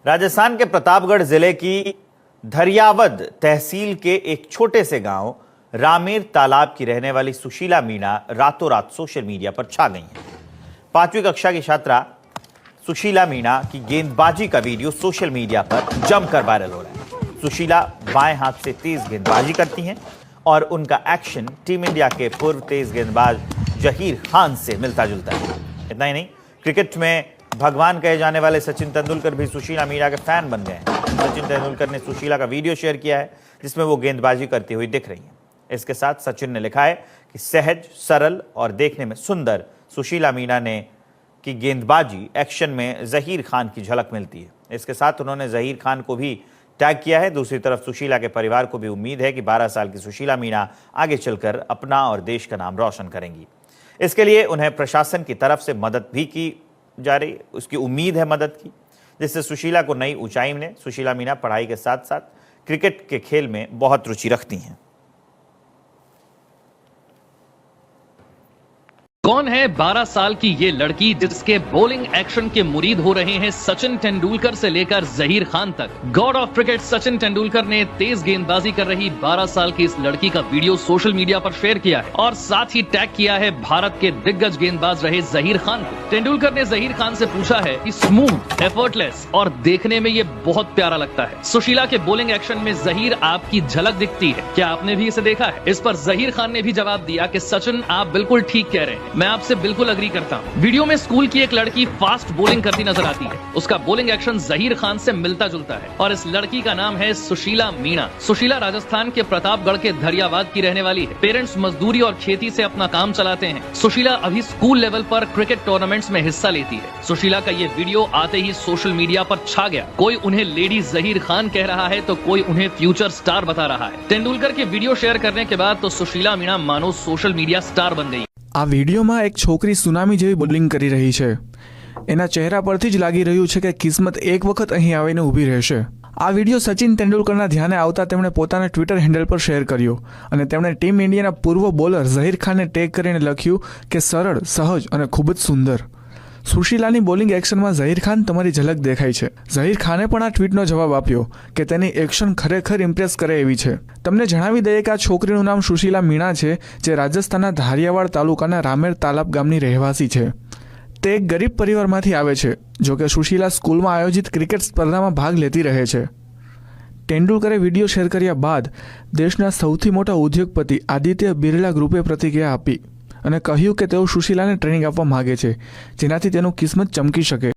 राजस्थान के प्रतापगढ़ जिले की धरियावद तहसील के एक छोटे से गांव रामेर तालाब की रहने वाली सुशीला मीणा रातों रात सोशल मीडिया पर छा गई हैं। 5वीं कक्षा की छात्रा सुशीला मीणा की गेंदबाजी का वीडियो सोशल मीडिया पर जमकर वायरल हो रहा है। सुशीला बाएं हाथ से तेज गेंदबाजी करती हैं और उनका एक्शन टीम इंडिया के पूर्व तेज गेंदबाज जहीर खान से मिलता जुलता है। इतना ही नहीं, क्रिकेट में भगवान कहे जाने वाले सचिन तेंदुलकर भी सुशीला मीणा के फैन बन गए हैं। सचिन तेंदुलकर ने सुशीला का वीडियो शेयर किया है जिसमें वो गेंदबाजी करती हुई दिख रही हैं। इसके साथ सचिन ने लिखा है कि सहज, सरल और देखने में सुंदर सुशीला मीणा ने की गेंदबाजी एक्शन में जहीर खान की झलक मिलती है। इसके साथ उन्होंने जहीर खान को भी टैग किया है। दूसरी तरफ सुशीला के परिवार को भी उम्मीद है कि 12 साल की सुशीला मीणा आगे चलकर अपना और देश का नाम रोशन करेंगी। इसके लिए उन्हें प्रशासन की तरफ से मदद भी की जा रही, उसकी उम्मीद है मदद की, जिससे सुशीला को नई ऊंचाई मिले। सुशीला मीणा पढ़ाई के साथ साथ क्रिकेट के खेल में बहुत रुचि रखती हैं। कौन है 12 साल की ये लड़की जिसके बॉलिंग एक्शन के मुरीद हो रहे हैं सचिन तेंदुलकर से लेकर जहीर खान तक। God of cricket Sachin Tendulkar ने तेज गेंदबाजी कर रही 12 साल की इस लड़की का वीडियो सोशल मीडिया पर शेयर किया है और साथ ही टैग किया है भारत के दिग्गज गेंदबाज रहे जहीर खान को। तेंदुलकर ने जहीर खान से पूछा है कि स्मूथ, एफर्टलेस और देखने में ये बहुत प्यारा लगता है। सुशीला के बॉलिंग एक्शन में जहीर आपकी झलक दिखती है, क्या आपने भी इसे देखा है? इस पर जहीर खान ने भी जवाब दिया कि सचिन आप बिल्कुल ठीक कह रहे हैं, मैं आपसे बिल्कुल अग्री करता हूं। वीडियो में स्कूल की एक लड़की फास्ट बॉलिंग करती नजर आती है। उसका बॉलिंग एक्शन जहीर खान से मिलता जुलता है और इस लड़की का नाम है सुशीला मीणा। सुशीला राजस्थान के प्रतापगढ़ के धरियावाद की रहने वाली है। पेरेंट्स मजदूरी और खेती से अपना काम चलाते हैं। सुशीला अभी स्कूल लेवल पर क्रिकेट टूर्नामेंट्स में हिस्सा लेती है। सुशीला का ये वीडियो आते ही सोशल मीडिया पर छा गया। कोई उन्हें लेडी जहीर खान कह रहा है तो कोई उन्हें फ्यूचर स्टार बता रहा है। तेंदुलकर के वीडियो शेयर करने के बाद तो सुशीला मीणा मानो सोशल मीडिया स्टार बन गई। આ વિડીયોમાં એક છોકરી સુનામી જેવી બોલિંગ કરી રહી છે। એના ચહેરા પરથી જ લાગી રહ્યું છે કે કિસ્મત એક વખત અહીં આવીને ઊભી રહેશે। આ વિડીયો સચિન તેંડુલકરના ધ્યાને આવતા તેમણે પોતાના ટ્વિટર હેન્ડલ પર શેર કર્યો અને તેમણે ટીમ ઇન્ડિયાના પૂર્વ બોલર ઝહીર ખાનને ટેગ કરીને લખ્યું કે સરળ, સહજ અને ખૂબ જ સુંદર। સુશીલાની બોલિંગ એક્શનમાં ઝહીર ખાન તમારી ઝલક દેખાય છે। ઝહીર ખાને પણ આ ટ્વીટનો જવાબ આપ્યો કે તેની એક્શન ખરેખર ઇમ્પ્રેસ કરે એવી છે। તમને જણાવી દઈએ કે આ છોકરીનું નામ સુશીલા મીણા છે, જે રાજસ્થાનના ધારિયાવાડ તાલુકાના રામેર તાલાબ ગામની રહેવાસી છે। તે એક ગરીબ પરિવારમાંથી આવે છે। જો કે સુશીલા સ્કૂલમાં આયોજિત ક્રિકેટ સ્પર્ધામાં ભાગ લેતી રહે છે। તેંડુલકરે વિડીયો શેર કર્યા બાદ દેશના સૌથી મોટા ઉદ્યોગપતિ આદિત્ય બિરલા ગ્રુપે પ્રતિક્રિયા આપી અને કહ્યું કે તેઓ સુશીલાને ટ્રેનિંગ આપવા માગે છે, જેનાથી તેનું કિસ્મત ચમકી શકે।